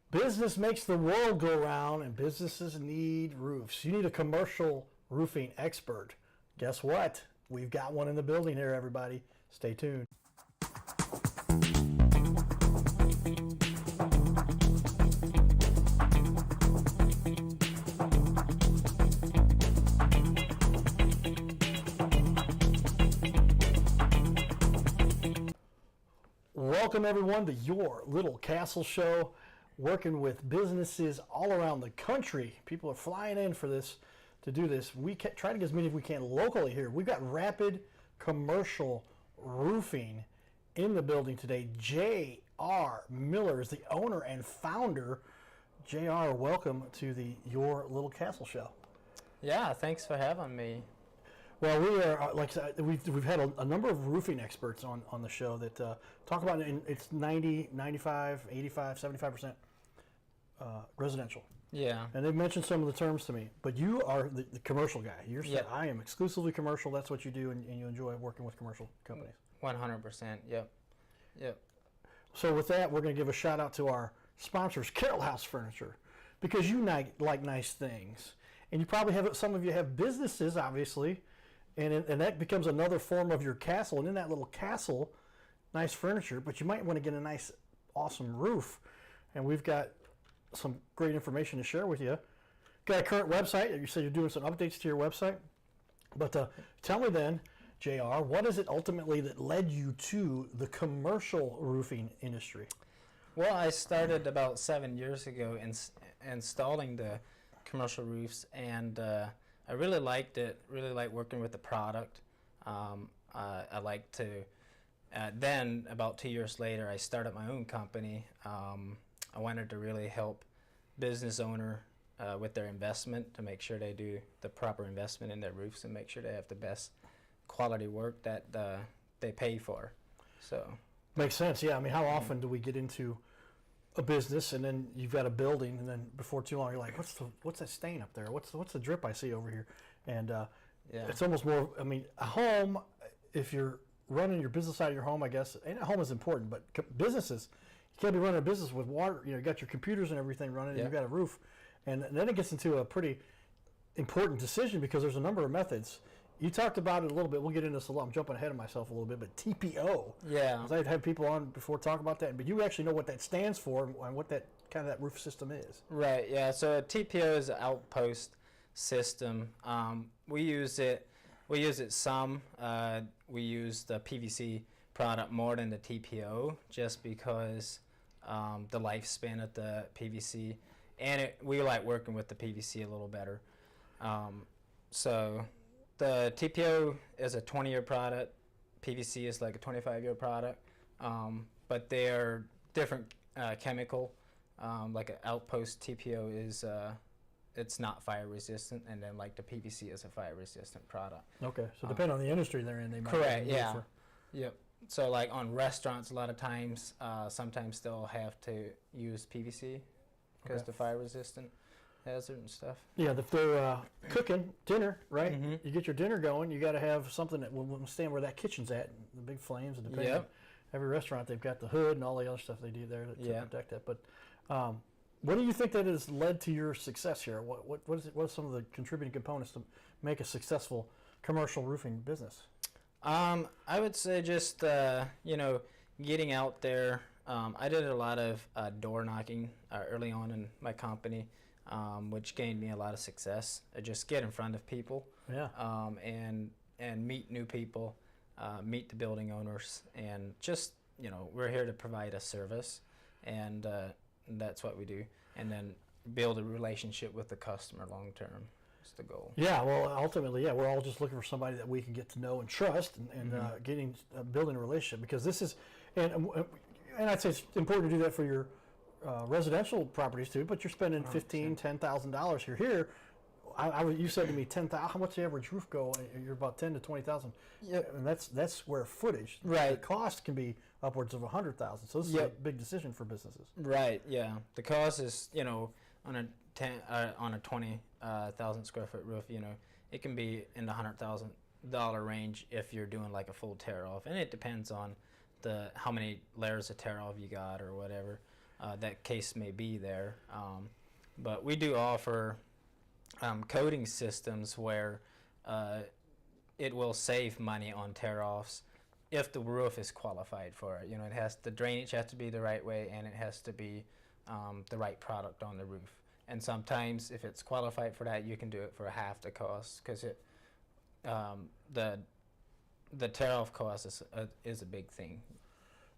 Business makes the world go round, and businesses need roofs. You need a commercial roofing expert. Guess what? We've got one in the building here, everybody. Stay tuned. Welcome, everyone, to Your Little Castle Show. Working with businesses all around the country. People are flying in for this, to do this. We try to get as many as we can locally here. We've got Rapid Commercial Roofing in the building today. J.R. Miller is the owner and founder. J.R., welcome to the Your Little Castle Show. Yeah, thanks for having me. Well, we are, like I said, we've had a number of roofing experts on the show that talk about it. It's 90, 95, 85, 75% residential. Yeah. And they've mentioned some of the terms to me. But you are the commercial guy. You're saying, Yep. I am exclusively commercial. That's what you do, and you enjoy working with commercial companies. 100%. Yep. So with that, we're going to give a shout out to our sponsors, Carroll House Furniture, because you like nice things. And you probably have, some of you have businesses, obviously, and that becomes another form of your castle. And in that little castle, nice furniture, but you might want to get a nice, awesome roof. And we've got some great information to share with you. Got a current website. You said you're doing some updates to your website. But tell me then, JR, what is it ultimately that led you to the commercial roofing industry? Well, I started about 7 years ago installing the commercial roofs, and I really liked it, really liked working with the product. I like to, then about 2 years later, I started my own company. I wanted to really help business owner with their investment, to make sure they do the proper investment in their roofs and make sure they have the best quality work that they pay for. So makes sense. Yeah, I mean, how often do we get into a business and then you've got a building, and then before too long you're like, what's that stain up there? What's the drip I see over here? And it's almost more. I mean, a home, if you're running your business out of your home, I guess, and a home is important, but businesses, you can't be running a business with water. You got your computers and everything running, and you've got a roof, and then it gets into a pretty important decision, because there's a number of methods. You talked about it a little bit. We'll get into this a lot. I'm jumping ahead of myself a little bit, but TPO. Yeah. I've had people on before talk about that, but you actually know what that stands for and what that kind of that roof system is. Right. Yeah. So a TPO is an outpost system. We use it some. We use the PVC product more than the TPO, just because the lifespan of the PVC, and we like working with the PVC a little better. So the TPO is a 20-year product. PVC is like a 25-year product, but they're different chemical. Like an outpost TPO is it's not fire resistant, and then like the PVC is a fire resistant product. Okay, so depending on the industry they're in, they might. Correct. Yeah. Yep. So like on restaurants, a lot of times, sometimes they'll have to use PVC because the fire resistant hazard and stuff. Yeah, if they're cooking dinner, right? Mm-hmm. You get your dinner going, you got to have something that will stand where that kitchen's at, the big flames, and depending on every restaurant, they've got the hood and all the other stuff they do there to protect that. But what do you think that has led to your success here? What are some of the contributing components to make a successful commercial roofing business? I would say just getting out there. I did a lot of door knocking early on in my company, which gained me a lot of success. I just get in front of people, and meet new people, meet the building owners, and just we're here to provide a service, and that's what we do, and then build a relationship with the customer long term. Is the goal. Yeah, well, ultimately, we're all just looking for somebody that we can get to know and trust, and building a relationship, because this is, and I'd say it's important to do that for your residential properties too. But you're spending $10,000 here. You said to me how much the average roof go? You're about 10 to 20,000. Yeah, and that's square footage. Right. The cost can be upwards of 100,000. So this is a big decision for businesses. Right. Yeah. The cost is on a 20,000 square foot roof. It can be in the $100,000 range if you're doing like a full tear off, and it depends on how many layers of tear off you got or whatever. that case may be there. But we do offer coating systems where it will save money on tear-offs if the roof is qualified for it. The drainage has to be the right way, and it has to be the right product on the roof. And sometimes, if it's qualified for that, you can do it for half the cost, because the tear-off cost is a big thing.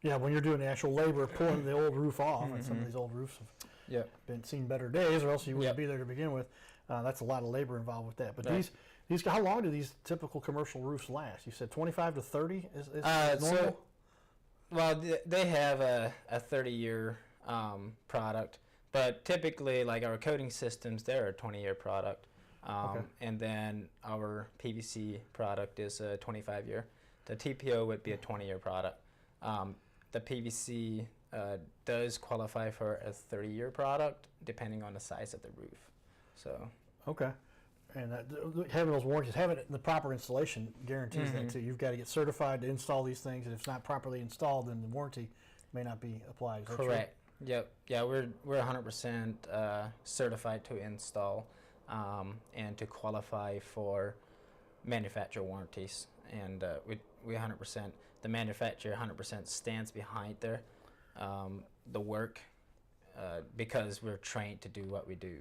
Yeah, when you're doing the actual labor pulling the old roof off, and some of these old roofs have been seen better days, or else you wouldn't be there to begin with. That's a lot of labor involved with that. But these, how long do these typical commercial roofs last? You said 25 to 30 is normal? Well, they have a 30-year product, but typically, like our coating systems, they're a 20-year product. And then our PVC product is a 25-year. The TPO would be a 20-year product. The PVC does qualify for a 30-year product, depending on the size of the roof. So. Okay. And having those warranties, having it in the proper installation guarantees that too. You've got to get certified to install these things, and if it's not properly installed, then the warranty may not be applied. Is that correct? True? Yep. Yeah, we're 100% certified to install and to qualify for manufacturer warranties, and we 100%. The manufacturer 100% stands behind the work because we're trained to do what we do.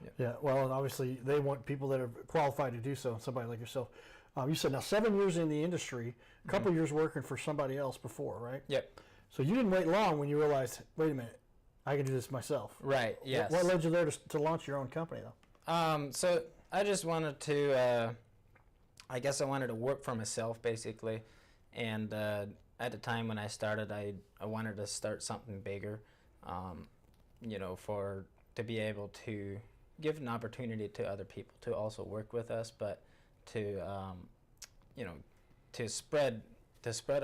Yep. Yeah, well, and obviously they want people that are qualified to do so, somebody like yourself. You said now 7 years in the industry, a couple years working for somebody else before, right? Yep. So you didn't wait long when you realized, wait a minute, I can do this myself. Right, yes. What led you there to launch your own company, though? So I just wanted to, I guess I wanted to work for myself, basically. And at the time when I started, I wanted to start something bigger, to be able to give an opportunity to other people to also work with us, but to spread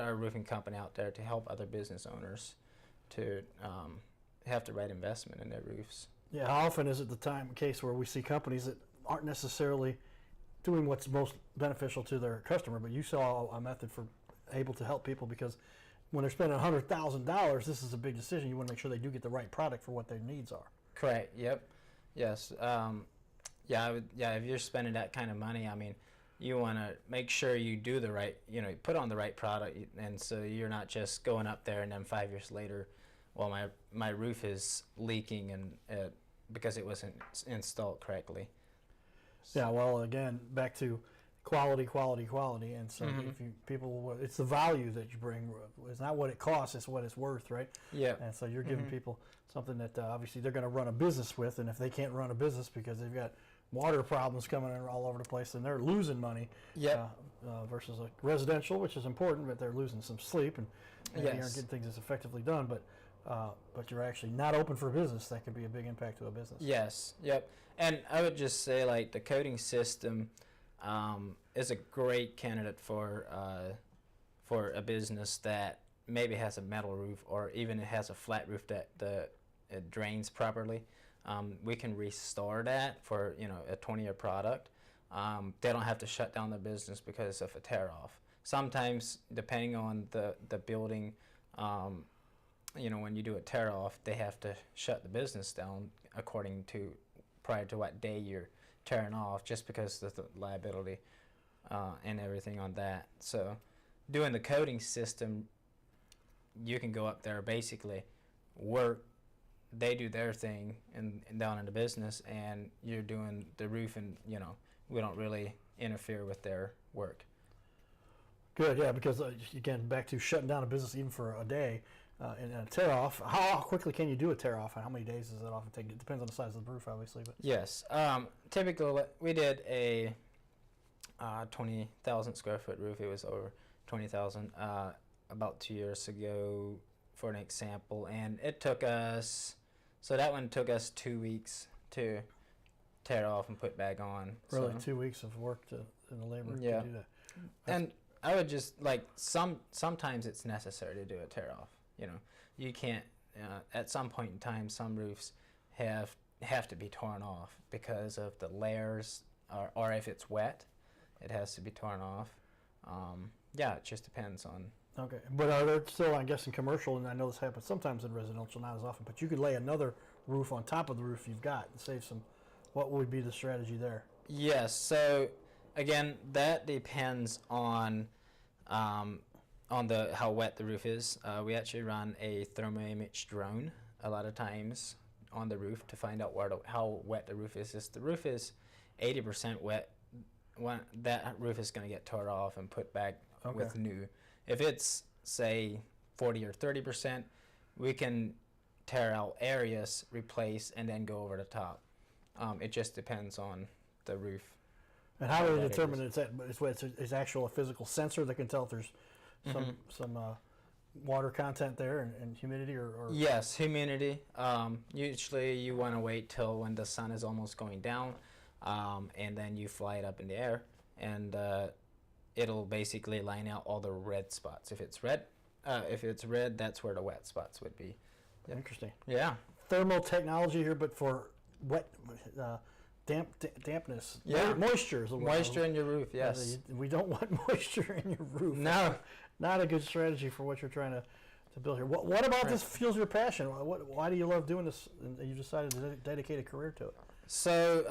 our roofing company out there to help other business owners to have the right investment in their roofs. Yeah, how often is it the case where we see companies that aren't necessarily doing what's most beneficial to their customer, but you saw a method for able to help people, because when they're spending $100,000, this is a big decision. You want to make sure they do get the right product for what their needs are. Correct. Yep. Yes. If you're spending that kind of money, I mean, you want to make sure you do the right, put on the right product, and so you're not just going up there and then 5 years later, well, my roof is leaking and because it wasn't installed correctly. Yeah. Well, again, back to quality, and so if it's the value that you bring. It's not what it costs; it's what it's worth, right? Yeah. And so you're giving people something that obviously they're going to run a business with, and if they can't run a business because they've got water problems coming in all over the place, then they're losing money. Yeah. Versus like residential, which is important, but they're losing some sleep and they aren't getting things as effectively done. But you're actually not open for business. That could be a big impact to a business. Yes. Yep. And I would just say, like, the coating system is a great candidate for a business that maybe has a metal roof, or even it has a flat roof that it drains properly. We can restore that for a 20-year product. They don't have to shut down the business because of a tear-off. Sometimes, depending on the building, when you do a tear-off, they have to shut the business down prior to what day you're tearing off, just because of the liability and everything on that. So doing the coating system, you can go up there, basically work, they do their thing and down in the business, and you're doing the roof, and we don't really interfere with their work. Good, yeah, because again, back to shutting down a business even for a day and a tear-off. How quickly can you do a tear-off, and how many days does that often take? It depends on the size of the roof, obviously. But yes, typically we did a 20,000 square foot roof. It was over 20,000 about 2 years ago for an example, and it took us. So that one took us 2 weeks to tear off and put back on. Really, so, 2 weeks of work in the labor to do that. And I would just sometimes it's necessary to do a tear off. You can't. At some point in time, some roofs have to be torn off because of the layers, or if it's wet, it has to be torn off. It just depends on Okay, but are there still, I'm guessing, commercial, and I know this happens sometimes in residential, not as often, but you could lay another roof on top of the roof you've got and save some. What would be the strategy there? Yes. So again, that depends on the how wet the roof is. We actually run a thermal image drone a lot of times on the roof to find out how wet the roof is. If the roof is 80% wet, that roof is going to get tore off and put back with new. If it's, say, 40 or 30%, we can tear out areas, replace, and then go over the top. It just depends on the roof. And how do they determine it's actual a physical sensor that can tell if there's some water content there and humidity or? Yes, humidity. Usually you want to wait till when the sun is almost going down, and then you fly it up in the air, and it'll basically line out all the red spots. If it's red, that's where the wet spots would be. Yep. Interesting. Yeah. Thermal technology here, but for wet, dampness. Yeah. Moisture is the word. Moisture in your roof, yes. We don't want moisture in your roof. No. Not a good strategy for what you're trying to build here. What about this fuels your passion? Why do you love doing this and you decided to dedicate a career to it? So,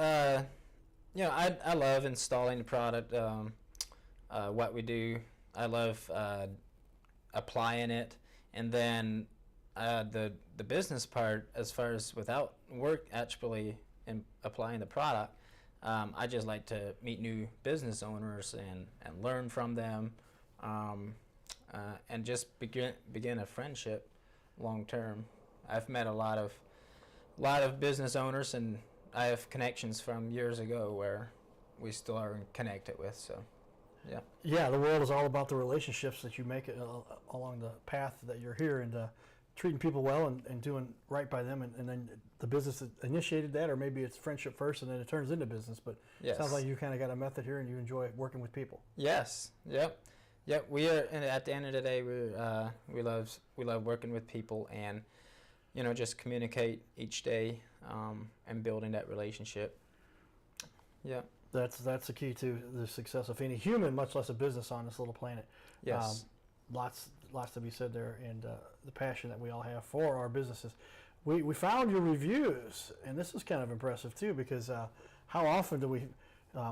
I love installing the product. What we do, I love applying it, and then the business part, as far as without work actually in applying the product, I just like to meet new business owners and learn from them, and just begin a friendship long term. I've met a lot of business owners, and I have connections from years ago where we still are connected with. So. Yeah. Yeah, the world is all about the relationships that you make along the path that you're here, and treating people well and doing right by them, and then the business that initiated that, or maybe it's friendship first and then it turns into business. But it sounds like you kind of got a method here and you enjoy working with people. Yes. Yep. We are, and at the end of the day, we love working with people, and just communicate each day, and building that relationship. Yeah. That's the key to the success of any human, much less a business on this little planet. Yes. Lots to be said there, and the passion that we all have for our businesses. We found your reviews, and this is kind of impressive too, because how often do we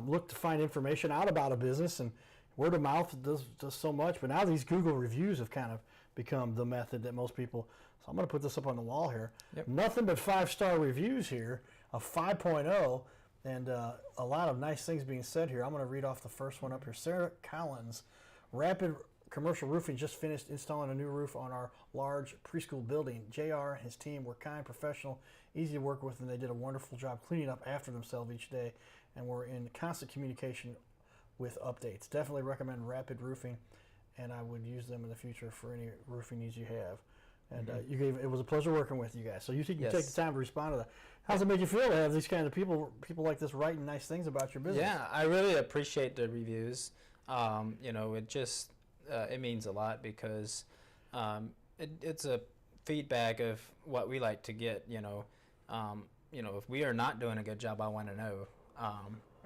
look to find information out about a business, and word of mouth does so much, but now these Google reviews have kind of become the method that most people. So I'm going to put this up on the wall here. Yep. Nothing but 5-star reviews here, a 5.0. And a lot of nice things being said here. I'm going to read off the first one up here. Sarah Collins, Rapid Commercial Roofing just finished installing a new roof on our large preschool building. JR and his team were kind, professional, easy to work with, and they did a wonderful job cleaning up after themselves each day, and we're in constant communication with updates. Definitely recommend Rapid Roofing, and I would use them in the future for any roofing needs you have. And it was a pleasure working with you guys. So you take the time to respond to that. How does it make you feel to have these kinds of people like this writing nice things about your business? Yeah, I really appreciate the reviews. It just it means a lot, because it's a feedback of what we like to get. If we are not doing a good job, I want to know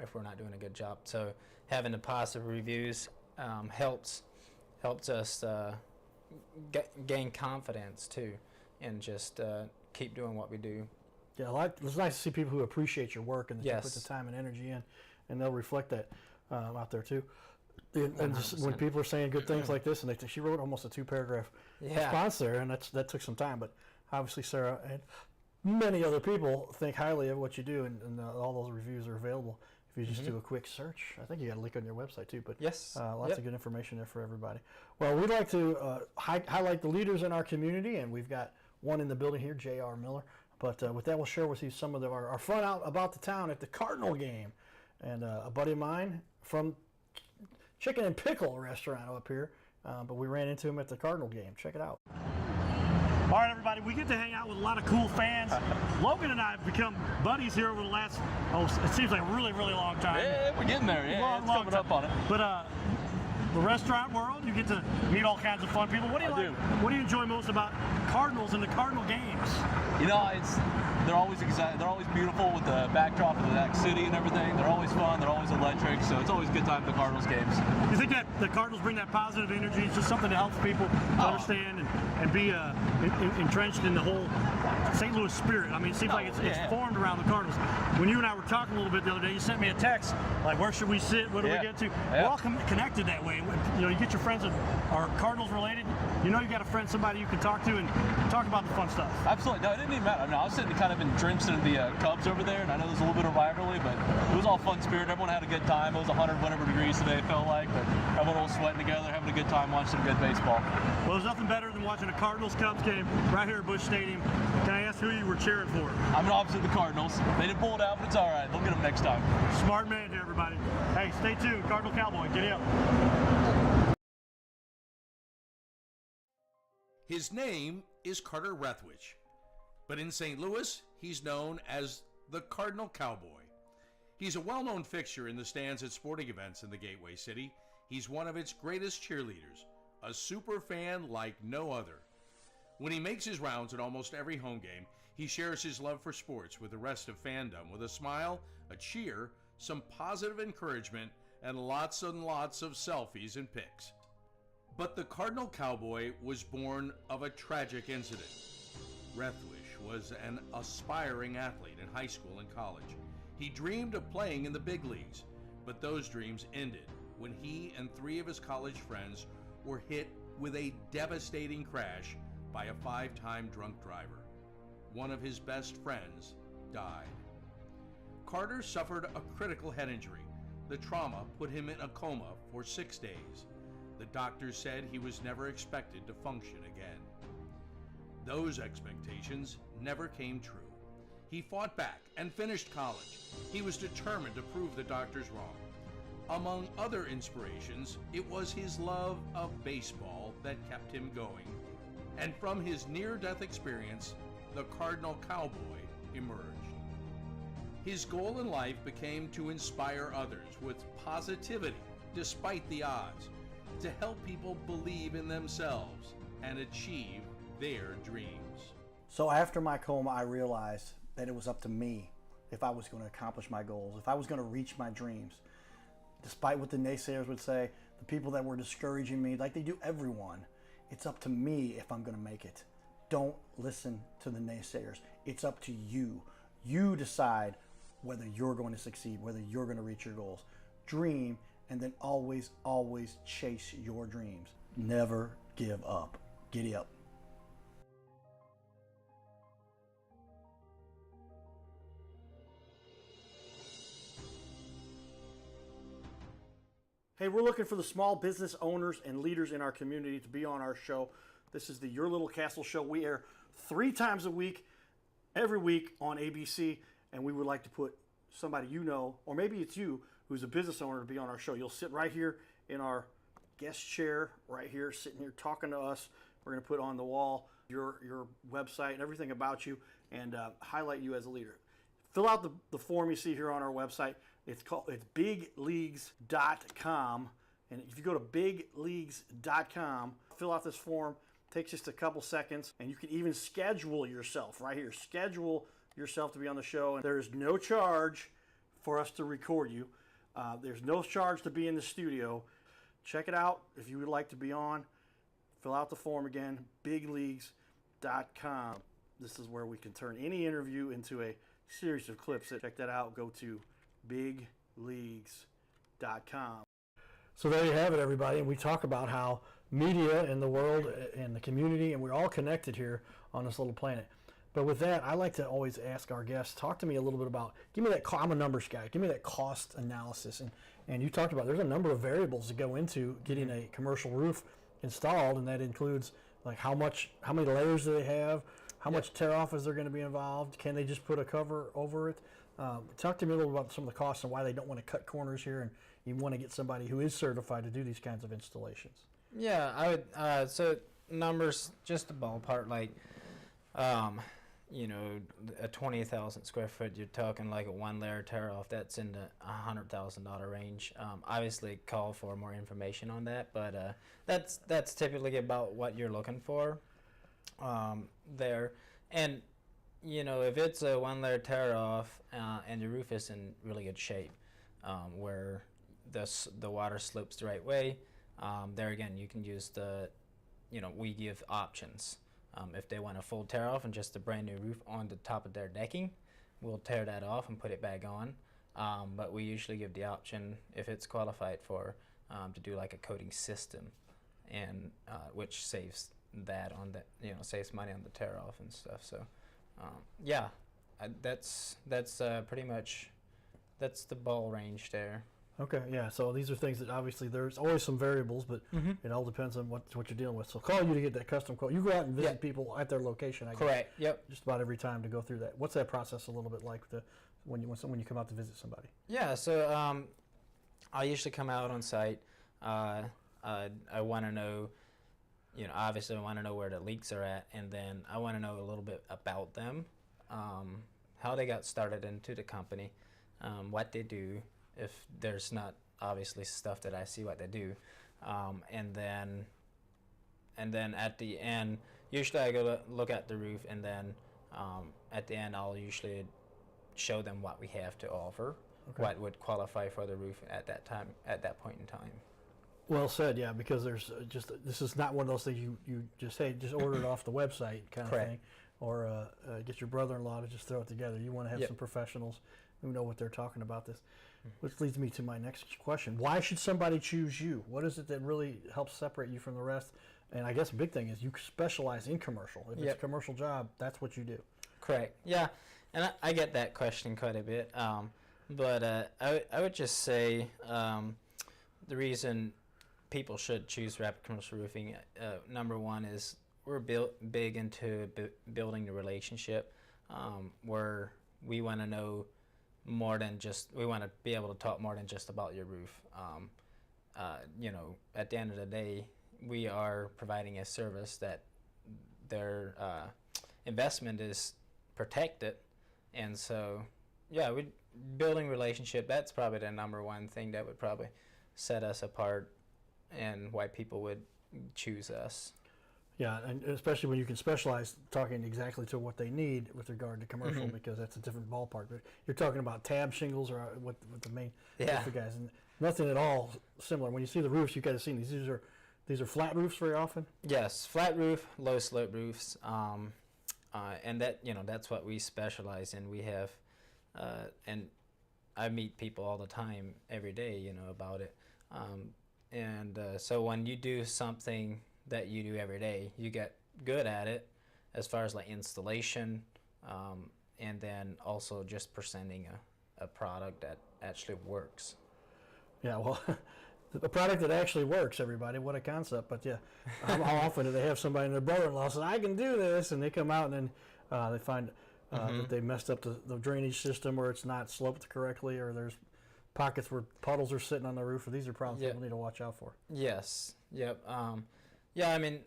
if we're not doing a good job. So having the positive reviews helps us gain confidence too, and just keep doing what we do. Yeah, it's nice to see people who appreciate your work and that you put the time and energy in, and they'll reflect that out there too. And when people are saying good things like this, and she wrote almost a 2-paragraph response there, and that took some time. But obviously, Sarah and many other people think highly of what you do, and all those reviews are available if you just do a quick search. I think you got a link on your website too. But lots of good information there for everybody. Well, we'd like to highlight the leaders in our community, and we've got one in the building here, J.R. Miller. But with that, we'll share with you some of our fun out about the town at the Cardinal game. And a buddy of mine from Chicken and Pickle restaurant up here, but we ran into him at the Cardinal game. Check it out. All right, everybody, we get to hang out with a lot of cool fans. Logan and I have become buddies here over the last, it seems like a really, really long time. Yeah, we're getting there. Yeah, it's coming up on it. But the restaurant world, you get to meet all kinds of fun people. What do you like? What do you enjoy most us about Cardinals and the Cardinal games. You know, they're always exciting. They're always beautiful with the backdrop of the next city and everything. They're always fun. They're always electric. So it's always a good time at the Cardinals games. You think that the Cardinals bring that positive energy? It's just something that helps people to understand and be entrenched in the whole St. Louis spirit. I mean, it seems like it's formed around the Cardinals. When you and I were talking a little bit the other day, you sent me a text like, where should we sit? What do we get to? We're all connected that way. You know, you get your friends that are Cardinals related. You know, you got a friend, somebody you can talk to and talk about the fun stuff. Absolutely. No, it didn't even matter. I mean, I was sitting kind of entrenched in the Cubs over there, and I know there's a little bit of rivalry, but it was all fun spirit. Everyone had a good time. It was 100 whatever degrees today, it felt like, but everyone was sweating together, having a good time, watching some good baseball. Well, there's nothing better than watching a Cardinals-Cubs game right here at Busch Stadium. Can I ask who you were cheering for? I'm obviously the Cardinals. They didn't pull it out, but it's all right. They'll get them next time. Smart man here, everybody. Hey, stay tuned. Cardinal Cowboy, get up. His name is Carter Rethwich, but in St. Louis, he's known as the Cardinal Cowboy. He's a well-known fixture in the stands at sporting events in the Gateway City. He's one of its greatest cheerleaders, a super fan like no other. When he makes his rounds at almost every home game, he shares his love for sports with the rest of fandom with a smile, a cheer, some positive encouragement, and lots of selfies and pics. But the Cardinal Cowboy was born of a tragic incident. Rethwich was an aspiring athlete in high school and college. He dreamed of playing in the big leagues, but those dreams ended when he and 3 of his college friends were hit with a devastating crash by a 5-time drunk driver. One of his best friends died. Carter suffered a critical head injury. The trauma put him in a coma for 6 days. The doctors said he was never expected to function again. Those expectations never came true. He fought back and finished college. He was determined to prove the doctors wrong. Among other inspirations, it was his love of baseball that kept him going. And from his near-death experience, the Cardinal Cowboy emerged. His goal in life became to inspire others with positivity despite the odds, to help people believe in themselves and achieve their dreams. So after my coma, I realized that it was up to me if I was going to accomplish my goals, if I was going to reach my dreams. Despite what the naysayers would say, the people that were discouraging me, like they do everyone, it's up to me if I'm going to make it. Don't listen to the naysayers. It's up to you. You decide whether you're going to succeed, whether you're going to reach your goals. Dream, and then always, always chase your dreams. Never give up. Giddy up. Hey, we're looking for the small business owners and leaders in our community to be on our show. This is the Your Little Castle Show. We air 3 times a week, every week on ABC, and we would like to put somebody you know, or maybe it's you, who's a business owner to be on our show. You'll sit right here in our guest chair, right here, sitting here talking to us. We're going to put on the wall your website and everything about you and highlight you as a leader. Fill out the form you see here on our website. It's bigleagues.com. And if you go to bigleagues.com, fill out this form. It takes just a couple seconds. And you can even schedule yourself right here. Schedule yourself to be on the show. And there is no charge for us to record you. There's no charge to be in the studio. Check it out if you would like to be on. Fill out the form again, bigleagues.com. This is where we can turn any interview into a series of clips. Check that out. Go to bigleagues.com. So there you have it, everybody. And we talk about how media and the world and the community, and we're all connected here on this little planet. But with that, I like to always ask our guests, talk to me a little bit about, give me that, I'm a numbers guy, give me that cost analysis. And you talked about, there's a number of variables that go into getting a commercial roof installed, and that includes like how many layers do they have, how much tear off is there going to be involved, can they just put a cover over it? Talk to me a little about some of the costs and why they don't want to cut corners here, and you want to get somebody who is certified to do these kinds of installations. Yeah, I would. So numbers, just a ballpark, like, a 20,000 square foot, you're talking like a 1-layer tear off. That's in the $100,000 range. Obviously, call for more information on that, but that's typically about what you're looking for. there. And if it's a one-layer tear-off and your roof is in really good shape, where the water slopes the right way, there again you can use we give options. If they want a full tear-off and just a brand new roof on the top of their decking, we'll tear that off and put it back on. But we usually give the option, if it's qualified for, to do like a coating system, and which saves that on that, saves money on the tear off and stuff. So that's pretty much, that's the ball range there. Okay, yeah. So these are things that obviously there's always some variables, but it all depends on what you're dealing with. So call you to get that custom quote. You go out and visit people at their location, I guess. Correct. Yep. Just about every time to go through that. What's that process a little bit like when you come out to visit somebody? Yeah. So I usually come out on site. I want to know, obviously I want to know where the leaks are at, and then I want to know a little bit about them, how they got started into the company, what they do, if there's not obviously stuff that I see what they do, and then at the end, usually I go look at the roof, and then at the end I'll usually show them what we have to offer, what would qualify for the roof at that time, at that point in time. Well said, yeah, because there's this is not one of those things you just order it off the website kind of thing, or get your brother-in-law to just throw it together. You want to have some professionals who know what they're talking about this. Which leads me to my next question. Why should somebody choose you? What is it that really helps separate you from the rest? And I guess a big thing is you specialize in commercial. If it's a commercial job, that's what you do. Correct. Yeah, and I get that question quite a bit. But I would just say the reason people should choose Rapid Commercial Roofing, number one is we're big into building the relationship, where we want to know more than just, we want to be able to talk more than just about your roof. At the end of the day, we are providing a service that their investment is protected, and so we building relationship, that's probably the number one thing that would probably set us apart and why people would choose us. Yeah, and especially when you can specialize, talking exactly to what they need with regard to commercial, because that's a different ballpark. But you're talking about tab shingles or what the main for guys, and nothing at all similar. When you see the roofs, you guys have seen these are flat roofs very often. Yes, flat roof, low slope roofs, and that's what we specialize in. We have, and I meet people all the time, every day, about it, so when you do something that you do every day, you get good at it as far as like installation, and then also just presenting a product that actually works. Yeah, well, the product that actually works, everybody, what a concept. But yeah, how often do they have somebody, and their brother-in-law says, I can do this, and they come out and then they find that they messed up the drainage system, or it's not sloped correctly, or there's pockets where puddles are sitting on the roof. These are problems people need to watch out for. Yes, yep. I mean,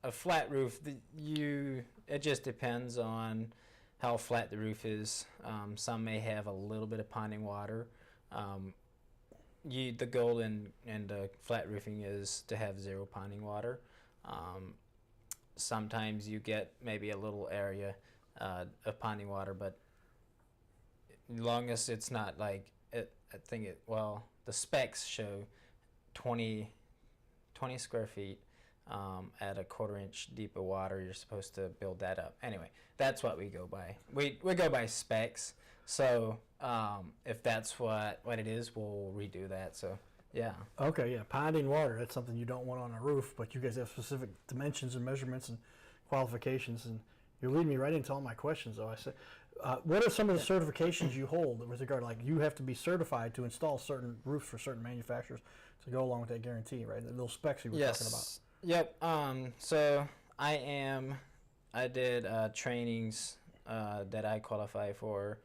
a flat roof, it just depends on how flat the roof is. Some may have a little bit of ponding water. The goal in flat roofing is to have zero ponding water. Sometimes you get maybe a little area of ponding water, but as long as it's not like the specs show 20 square feet at a 1/4 inch deep of water, you're supposed to build that up. Anyway, that's what we go by. We go by specs. So if that's what it is, we'll redo that. So yeah. Okay, yeah, ponding water, that's something you don't want on a roof, but you guys have specific dimensions and measurements and qualifications, and you're leading me right into all my questions, though. I said, what are some of the certifications you hold with regard, like you have to be certified to install certain roofs for certain manufacturers to go along with that guarantee, right? The little specs you were talking about. Yep. So I did trainings that I qualify for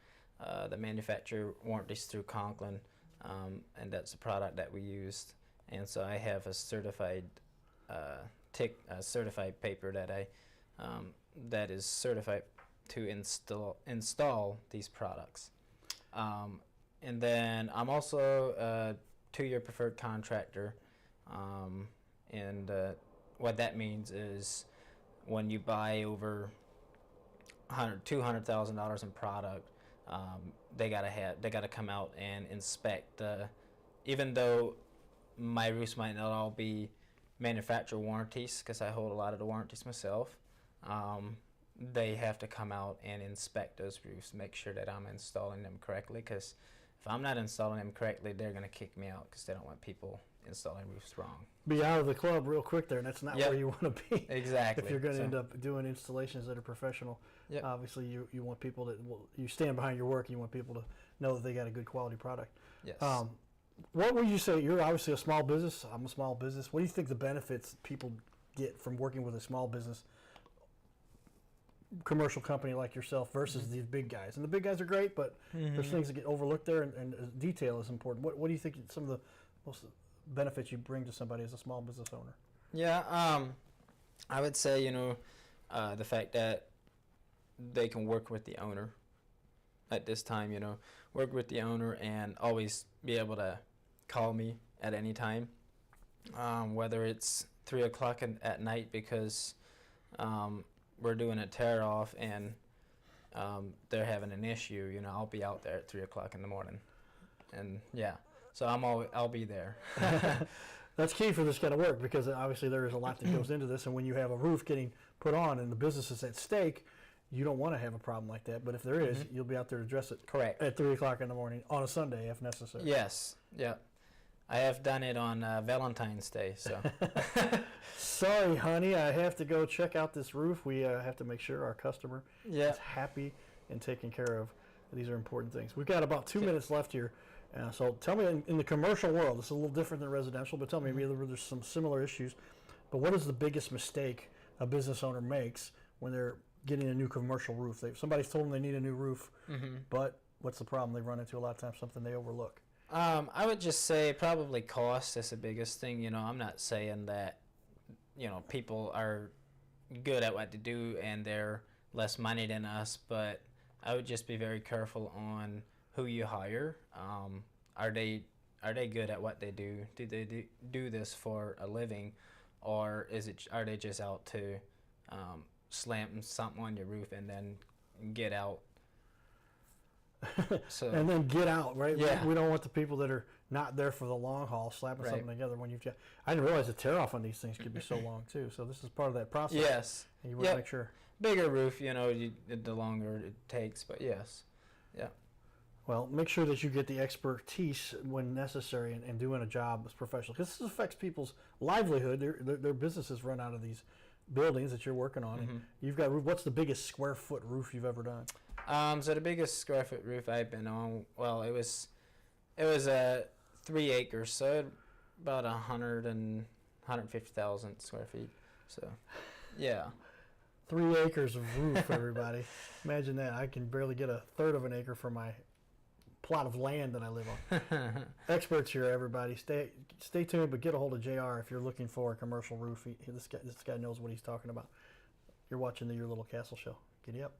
the manufacturer warranties through Conklin, and that's the product that we used. And so I have a certified certified paper that that is certified to install these products. And then I'm also a 2-year preferred contractor, and what that means is when you buy over $200,000 in product, they gotta come out and inspect. Even though my roofs might not all be manufacturer warranties, because I hold a lot of the warranties myself, they have to come out and inspect those roofs, make sure that I'm installing them correctly, because if I'm not installing them correctly, they're going to kick me out because they don't want people installing roofs wrong. Be out of the club real quick there, and that's not where you want to be. Exactly. If you're going to end up doing installations that are professional, obviously you want people that you stand behind your work. You want people to know that they got a good quality product. Yes. What would you say? You're obviously a small business. I'm a small business. What do you think the benefits people get from working with a small business commercial company like yourself versus these big guys? And the big guys are great, but there's things that get overlooked there, and detail is important. What do you think some of the most benefits you bring to somebody as a small business owner? Yeah, I would say, the fact that they can work with the owner at this time, work with the owner and always be able to call me at any time, whether it's 3 o'clock at night because we're doing a tear off and they're having an issue, I'll be out there at 3 o'clock in the morning. And so I'll be there. That's key for this kind of work, because obviously there is a lot that goes into this, and when you have a roof getting put on and the business is at stake, you don't want to have a problem like that. But if there is, you'll be out there to address it. Correct. At 3 o'clock in the morning on a Sunday if necessary. Yes. Yeah. I have done it on Valentine's Day. So. Sorry, honey, I have to go check out this roof. We have to make sure our customer is happy and taken care of. These are important things. We've got about 2 minutes left here. So tell me, in the commercial world, it's a little different than residential, but tell me, maybe there's some similar issues. But what is the biggest mistake a business owner makes when they're getting a new commercial roof? Somebody's told them they need a new roof, but what's the problem they run into a lot of times? Something they overlook. I would just say probably cost is the biggest thing. I'm not saying that, people are good at what they do and they're less money than us, but I would just be very careful on who you hire. Are they good at what they do? Do they do this for a living, or are they just out to slam something on your roof and then get out? And then get out, right? Yeah. We don't want the people that are not there for the long haul slapping something together when you've got. I didn't realize the tear off on these things could be so long too. So this is part of that process. Yes. And you want to make sure. Bigger roof, the longer it takes, but yes. Yeah. Well, make sure that you get the expertise when necessary and doing a job as professional, because this affects people's livelihood. Their businesses run out of these buildings that you're working on. And you've got. What's the biggest square foot roof you've ever done? So the biggest square foot roof I've been on, well, it was 3 acres, so about 150,000 square feet. So, yeah. 3 acres of roof, everybody. Imagine that. I can barely get a third of an acre for my plot of land that I live on. Experts here, everybody. Stay tuned, but get a hold of JR if you're looking for a commercial roof. This guy knows what he's talking about. You're watching the Your Little Castle Show. Giddy up.